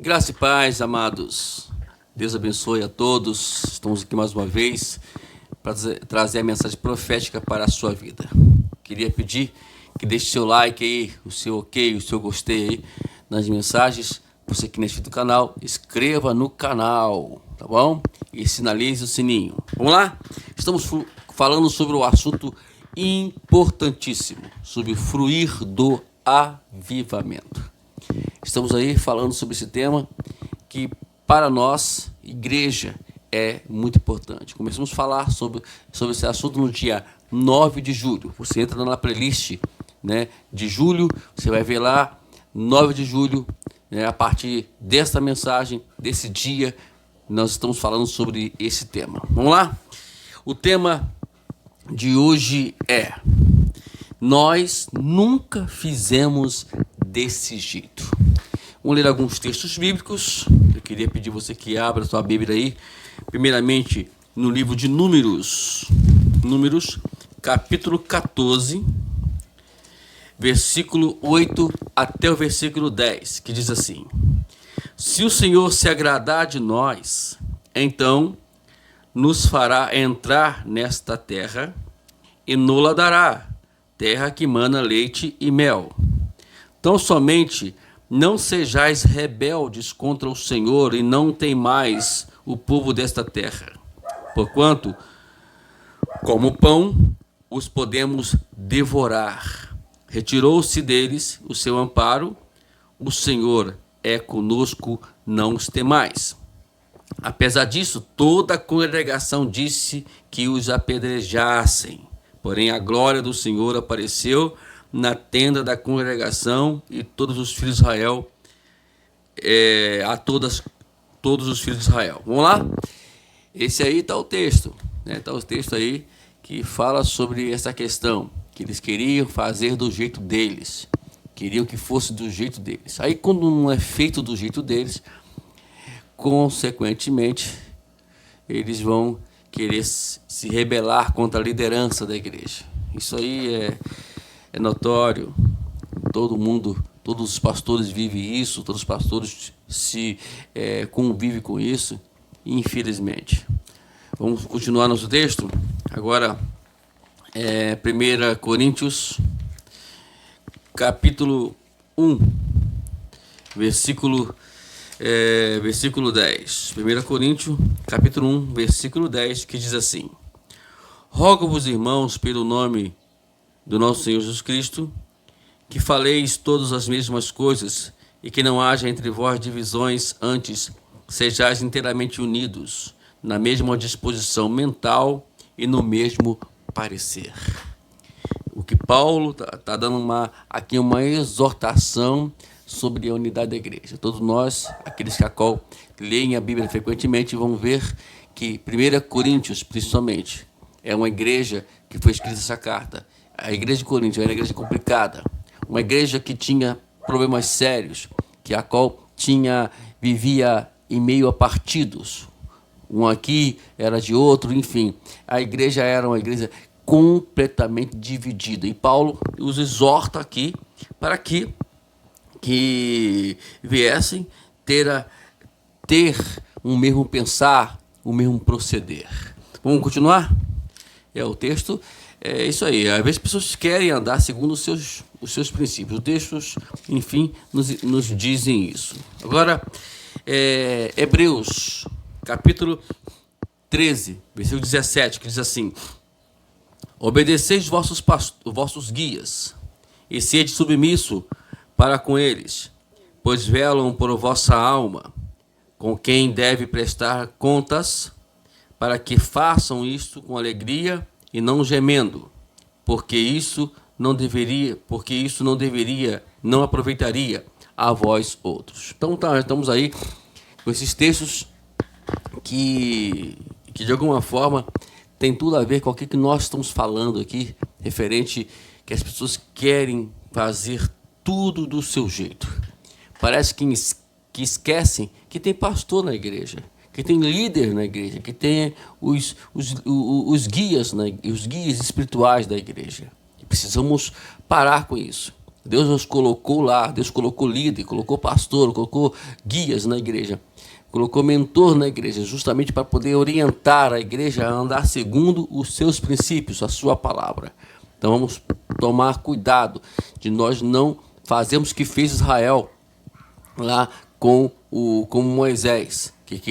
Graça e paz, amados. Deus abençoe a todos. Estamos aqui mais uma vez para trazer a mensagem profética para a sua vida. Queria pedir que deixe seu like aí, o seu ok, o seu gostei aí nas mensagens. Você que não é inscrito no canal, inscreva no canal, tá bom? E sinalize o sininho. Vamos lá? Estamos falando sobre o assunto importantíssimo, sobre fruir do avivamento. Estamos aí falando sobre esse tema que para nós, igreja, é muito importante. Começamos a falar sobre esse assunto no dia 9 de julho. Você entra na playlist, né, de julho, você vai ver lá, 9 de julho, né, a partir desta mensagem, desse dia, nós estamos falando sobre esse tema. Vamos lá? O tema de hoje é: nós nunca fizemos desse jeito. Vamos ler alguns textos bíblicos. Eu queria pedir você que abra sua Bíblia aí. Primeiramente, no livro de Números, capítulo 14, versículo 8 até o versículo 10, que diz assim: se o Senhor se agradar de nós, então nos fará entrar nesta terra e nos-la dará, terra que mana leite e mel. Tão somente não sejais rebeldes contra o Senhor e não temais o povo desta terra, porquanto, como pão, os podemos devorar. Retirou-se deles o seu amparo, o Senhor é conosco, não os temais. Apesar disso, toda a congregação disse que os apedrejassem. Porém, a glória do Senhor apareceu na tenda da congregação e todos os filhos de Israel, todos os filhos de Israel. Vamos lá? Esse aí está o texto, né? Está o texto aí que fala sobre essa questão, que eles queriam fazer do jeito deles, queriam que fosse do jeito deles. Aí, quando não é feito do jeito deles, consequentemente, eles vão querer se rebelar contra a liderança da igreja. Isso aí é notório, todo mundo, todos os pastores vivem isso, todos os pastores convivem com isso, infelizmente. Vamos continuar nosso texto? Agora, 1 Coríntios, capítulo 1, versículo 10. 1 Coríntios, capítulo 1, versículo 10, que diz assim: rogo-vos, irmãos, pelo nome do nosso Senhor Jesus Cristo, que faleis todas as mesmas coisas e que não haja entre vós divisões, antes sejais inteiramente unidos na mesma disposição mental e no mesmo parecer. O que Paulo está dando aqui uma exortação sobre a unidade da igreja. Todos nós, aqueles que leem a Bíblia frequentemente, vão ver que 1 Coríntios, principalmente, é uma igreja que foi escrita essa carta. A igreja de Coríntios era uma igreja complicada, uma igreja que tinha problemas sérios, a qual vivia em meio a partidos, um aqui era de outro, enfim. A igreja era uma igreja completamente dividida. E Paulo os exorta aqui para que viessem ter um mesmo pensar, um mesmo proceder. Vamos continuar? O texto é isso aí. Às vezes as pessoas querem andar segundo os seus princípios. Os textos, enfim, nos dizem isso. Agora, Hebreus, capítulo 13, versículo 17, que diz assim: obedeceis vossos guias, e sede submisso para com eles, pois velam por vossa alma, com quem deve prestar contas, para que façam isto com alegria e não gemendo, porque isso não aproveitaria a vós outros. Então estamos aí com esses textos que de alguma forma tem tudo a ver com o que nós estamos falando aqui, referente que as pessoas querem fazer tudo do seu jeito. Parece que esquecem que tem pastor na igreja, que tem líder na igreja, que tem os guias, né, os guias espirituais da igreja. E precisamos parar com isso. Deus os colocou lá, Deus colocou líder, colocou pastor, colocou guias na igreja, colocou mentor na igreja, justamente para poder orientar a igreja a andar segundo os seus princípios, a sua palavra. Então vamos tomar cuidado de nós não fazermos o que fez Israel lá com Moisés, que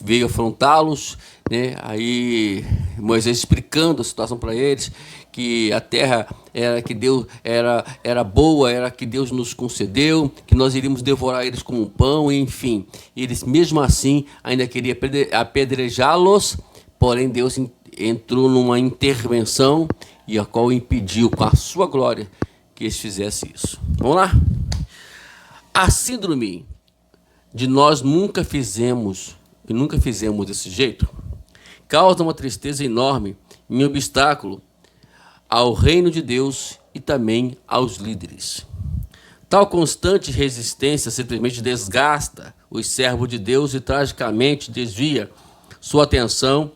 veio afrontá-los, né? Aí Moisés explicando a situação para eles, que a terra era que Deus era boa, era que Deus nos concedeu, que nós iríamos devorar eles como um pão, enfim. Eles mesmo assim ainda queriam apedrejá-los, porém Deus entrou numa intervenção e a qual impediu com a sua glória que eles fizessem isso. Vamos lá? A síndrome de nós nunca fizemos desse jeito causa uma tristeza enorme e um obstáculo ao reino de Deus e também aos líderes. Tal constante resistência simplesmente desgasta os servos de Deus e tragicamente desvia sua atenção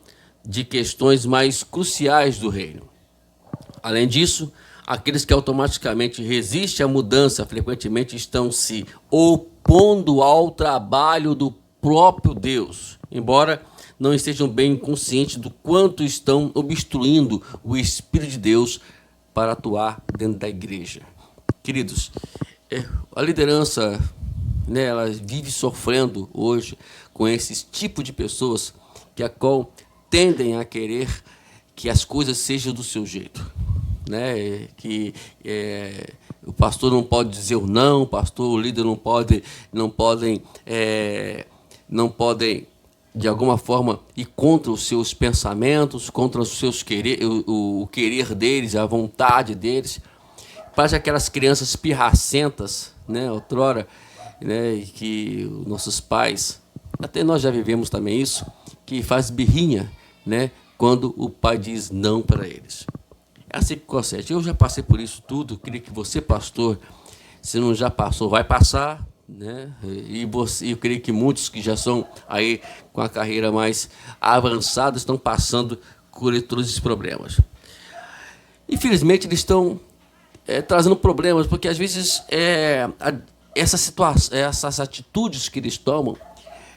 de questões mais cruciais do reino. Além disso, aqueles que automaticamente resistem à mudança frequentemente estão se opondo ao trabalho do próprio Deus, embora não estejam bem conscientes do quanto estão obstruindo o Espírito de Deus para atuar dentro da igreja. Queridos, a liderança, né, ela vive sofrendo hoje com esse tipo de pessoas que a qual tendem a querer que as coisas sejam do seu jeito, né? O pastor não pode dizer o não, o pastor, o líder não podem de alguma forma ir contra os seus pensamentos, contra os seus o querer deles, a vontade deles. Parece aquelas crianças pirracentas, né? Outrora, né? Que os nossos pais, até nós já vivemos também isso, que faz birrinha, né? Quando o pai diz não para eles. É assim que procede. Eu já passei por isso tudo. Queria que você, pastor, se não já passou, vai passar, né? Eu creio que muitos que já são aí com a carreira mais avançada estão passando por todos esses problemas. Infelizmente, eles estão trazendo problemas, porque às vezes essas atitudes que eles tomam,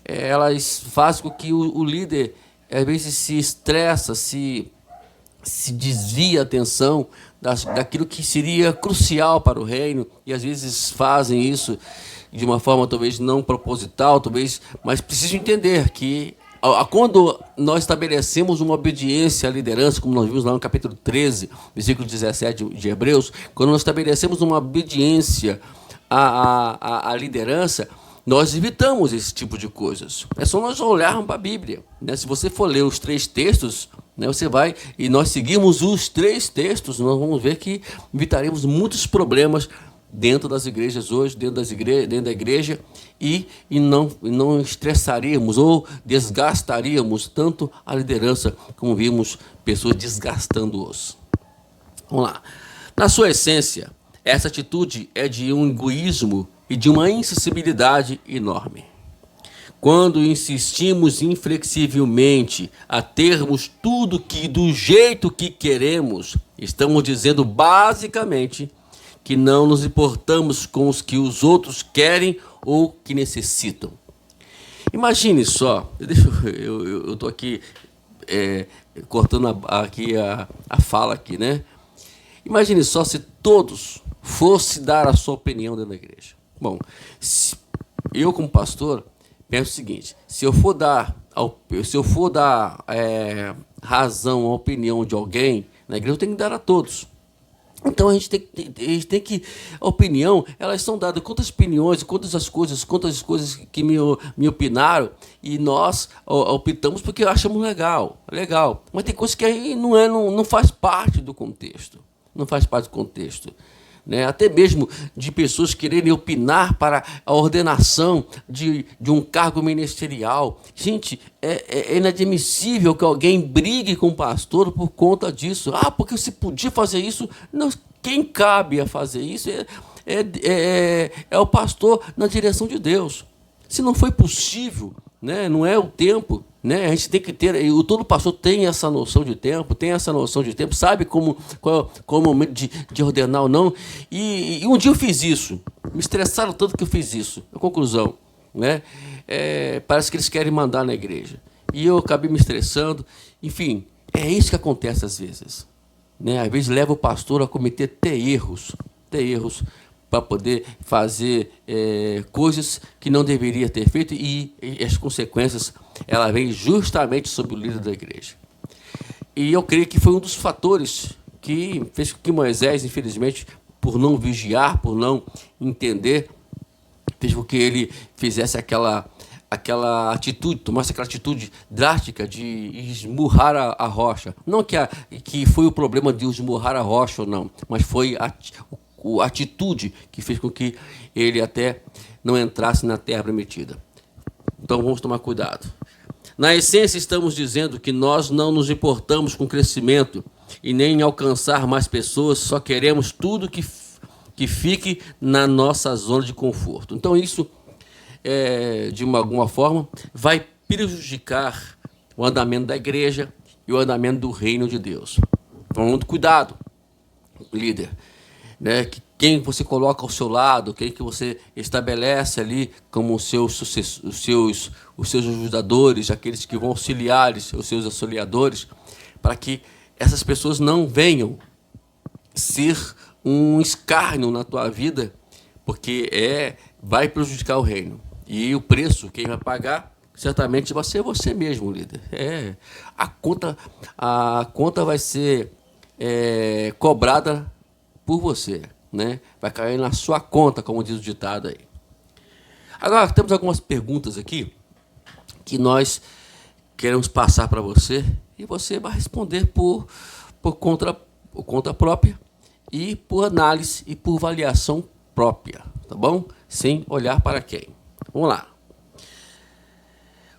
elas fazem com que o líder, às vezes, se estressa, se desvia a atenção daquilo que seria crucial para o reino, e às vezes fazem isso de uma forma talvez não proposital, mas precisam entender que quando nós estabelecemos uma obediência à liderança, como nós vimos lá no capítulo 13, versículo 17 de Hebreus, quando nós estabelecemos uma obediência à liderança, nós evitamos esse tipo de coisas. É só nós olharmos para a Bíblia, né? Se você for ler os 3 textos, né, você vai, e nós seguimos os 3 textos, nós vamos ver que evitaremos muitos problemas dentro das igrejas hoje, dentro da igreja, e não estressaríamos ou desgastaríamos tanto a liderança, como vimos pessoas desgastando-os. Vamos lá. Na sua essência, essa atitude é de um egoísmo e de uma insensibilidade enorme. Quando insistimos inflexivelmente a termos tudo do jeito que queremos, estamos dizendo basicamente que não nos importamos com os que os outros querem ou que necessitam. Imagine só, eu estou aqui cortando aqui a fala aqui, né? Imagine só se todos fossem dar a sua opinião dentro da igreja. Bom, eu como pastor penso o seguinte: se eu for dar razão à opinião de alguém na igreja, eu tenho que dar a todos. Então a gente tem que a opinião, elas são dadas, quantas opiniões, quantas coisas que me opinaram, e nós optamos porque achamos legal, mas tem coisas que aí não faz parte do contexto, né? Até mesmo de pessoas quererem opinar para a ordenação de um cargo ministerial. Gente, é inadmissível que alguém brigue com o pastor por conta disso. Porque você podia fazer isso. Não, quem cabe a fazer isso é o pastor na direção de Deus. Se não foi possível né? Não é o tempo, né? A gente tem que ter, todo pastor tem essa noção de tempo, sabe qual é o momento de ordenar ou não. E um dia eu fiz isso, me estressaram tanto que eu fiz isso. A conclusão, né? Parece que eles querem mandar na igreja. E eu acabei me estressando. Enfim, é isso que acontece às vezes, né? Às vezes leva o pastor a cometer até erros para poder fazer coisas que não deveria ter feito, e as consequências ela vem justamente sobre o líder da igreja. E eu creio que foi um dos fatores que fez com que Moisés, infelizmente, por não vigiar, por não entender, fez com que ele fizesse aquela atitude, tomasse aquela atitude drástica de esmurrar a rocha. Não que foi o problema de esmurrar a rocha ou não, mas foi a atitude que fez com que ele até não entrasse na terra prometida. Então vamos tomar cuidado. Na essência, estamos dizendo que nós não nos importamos com o crescimento e nem em alcançar mais pessoas, só queremos tudo que fique na nossa zona de conforto. Então isso, de alguma forma, vai prejudicar o andamento da igreja e o andamento do reino de Deus. Então, muito cuidado, líder, né? Quem você coloca ao seu lado, quem que você estabelece ali como os seus ajudadores, aqueles que vão auxiliar os seus auxiliadores, para que essas pessoas não venham ser um escárnio na tua vida, porque vai prejudicar o reino. E o preço, quem vai pagar, certamente vai ser você mesmo, líder. A conta vai ser cobrada por você, né? Vai cair na sua conta, como diz o ditado aí. Agora, temos algumas perguntas aqui que nós queremos passar para você, e você vai responder por conta própria e por análise e por avaliação própria, tá bom? Sem olhar para quem. Vamos lá.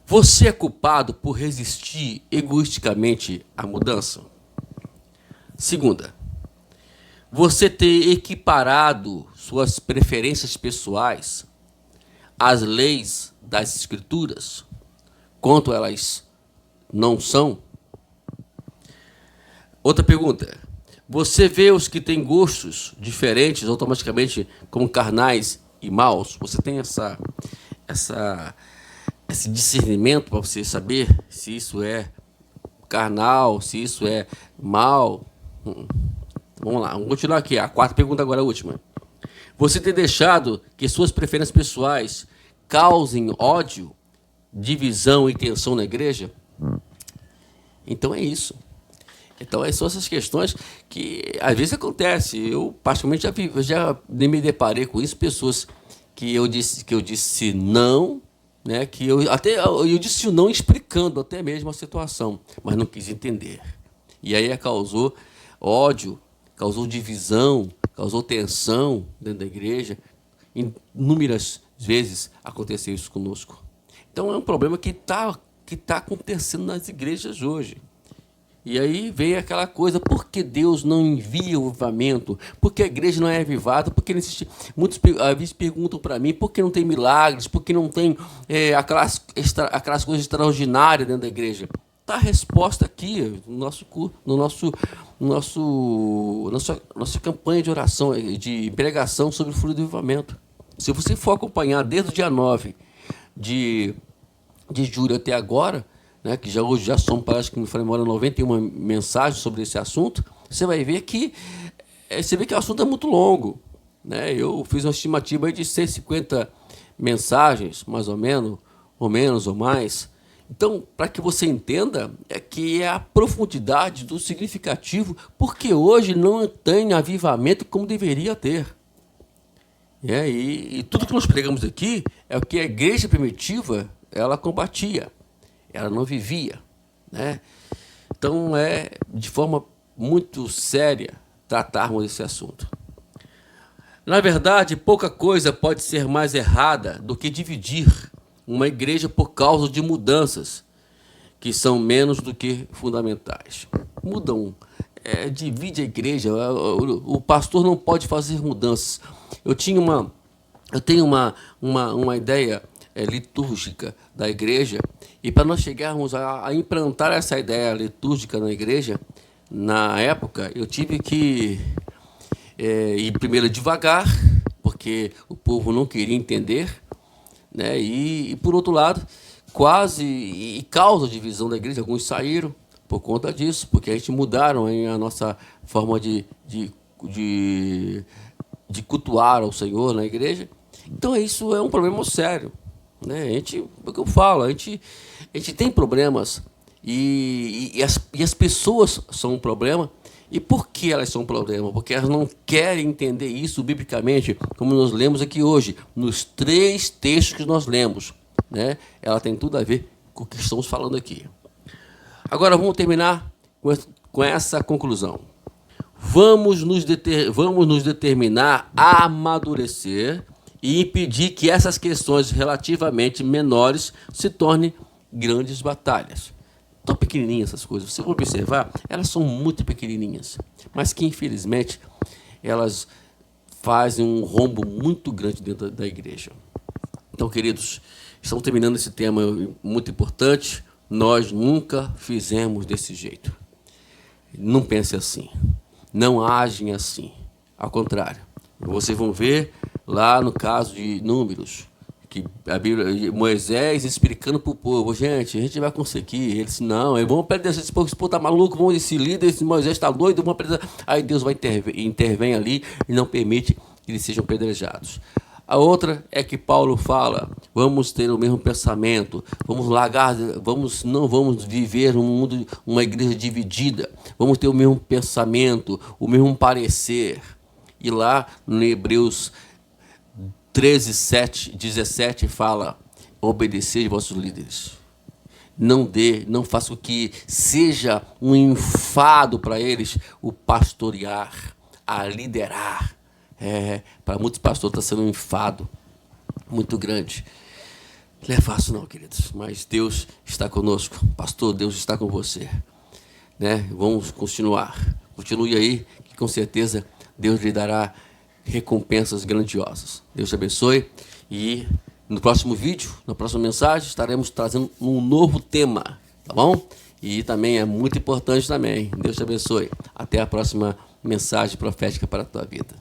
Você é culpado por resistir egoisticamente à mudança? Segunda, você ter equiparado suas preferências pessoais às leis das Escrituras, quanto elas não são? Outra pergunta. Você vê os que têm gostos diferentes automaticamente como carnais e maus? Você tem esse discernimento para você saber se isso é carnal, se isso é mal? Vamos lá, vamos continuar aqui. A quarta pergunta agora, a última. Você tem deixado que suas preferências pessoais causem ódio, divisão e tensão na igreja? Então é isso. Então, são essas questões que às vezes acontece. Eu, particularmente, já me deparei com isso, pessoas que eu disse não, né? Que eu disse não explicando até mesmo a situação, mas não quis entender. E aí causou ódio, causou divisão, causou tensão dentro da igreja. Inúmeras vezes aconteceu isso conosco. Então é um problema que tá acontecendo nas igrejas hoje. E aí vem aquela coisa, por que Deus não envia o avivamento? Por que a igreja não é avivada? Por que não existe? Muitos às vezes perguntam para mim, por que não tem milagres? Por que não tem aquelas coisas extraordinárias dentro da igreja? Está a resposta aqui, nossa campanha de oração, de pregação sobre o fruto do avivamento. Se você for acompanhar desde o dia 9 de julho até agora, né, que hoje já são, parece que me foi embora 91 mensagens sobre esse assunto, você vai ver que o assunto é muito longo, né? Eu fiz uma estimativa aí de 150 mensagens, mais ou menos ou mais. Então, para que você entenda, que é a profundidade do significativo, porque hoje não tem avivamento como deveria ter. E tudo que nós pregamos aqui é o que a igreja primitiva ela combatia. Ela não vivia, né? Então, de forma muito séria tratarmos esse assunto. Na verdade, pouca coisa pode ser mais errada do que dividir uma igreja por causa de mudanças que são menos do que fundamentais. Divide a igreja, o pastor não pode fazer mudanças. Eu tenho uma ideia litúrgica da igreja. E para nós chegarmos a implantar essa ideia litúrgica na igreja, na época, eu tive que ir primeiro devagar, porque o povo não queria entender, né? E por outro lado, causa divisão da igreja. Alguns saíram por conta disso, porque a gente mudaram a nossa forma de cultuar ao Senhor na igreja. Então isso é um problema sério, né? É o que eu falo, a gente tem problemas e as pessoas são um problema. E por que elas são um problema? Porque elas não querem entender isso biblicamente, como nós lemos aqui hoje, nos 3 textos que nós lemos, né? Ela tem tudo a ver com o que estamos falando aqui. Agora vamos terminar com essa conclusão. Vamos nos determinar a amadurecer e impedir que essas questões relativamente menores se tornem grandes batalhas. Tão pequenininhas essas coisas. Se você observar, elas são muito pequenininhas, mas que, infelizmente, elas fazem um rombo muito grande dentro da igreja. Então, queridos, estamos terminando esse tema muito importante. Nós nunca fizemos desse jeito. Não pense assim. Não agem assim. Ao contrário. Vocês vão ver lá no caso de Números, que a Bíblia, Moisés explicando para o povo, gente, a gente vai conseguir. Ele disse, não, vamos perder esse povo está maluco, esse líder, esse Moisés está doido, vamos perder. Aí Deus vai intervém ali e não permite que eles sejam apedrejados. A outra é que Paulo fala, vamos ter o mesmo pensamento, não vamos viver num mundo, uma igreja dividida, vamos ter o mesmo pensamento, o mesmo parecer. E lá no Hebreus 13:17 fala, obedecer vossos líderes. Não faça com que seja um enfado para eles o pastorear, a liderar. Para muitos pastores está sendo um enfado muito grande. Não é fácil não, queridos, mas Deus está conosco. Pastor, Deus está com você, né? Vamos continuar. Continue aí, que com certeza Deus lhe dará recompensas grandiosas. Deus te abençoe. E no próximo vídeo, na próxima mensagem, estaremos trazendo um novo tema, tá bom? E também é muito importante também. Deus te abençoe. Até a próxima mensagem profética para a tua vida.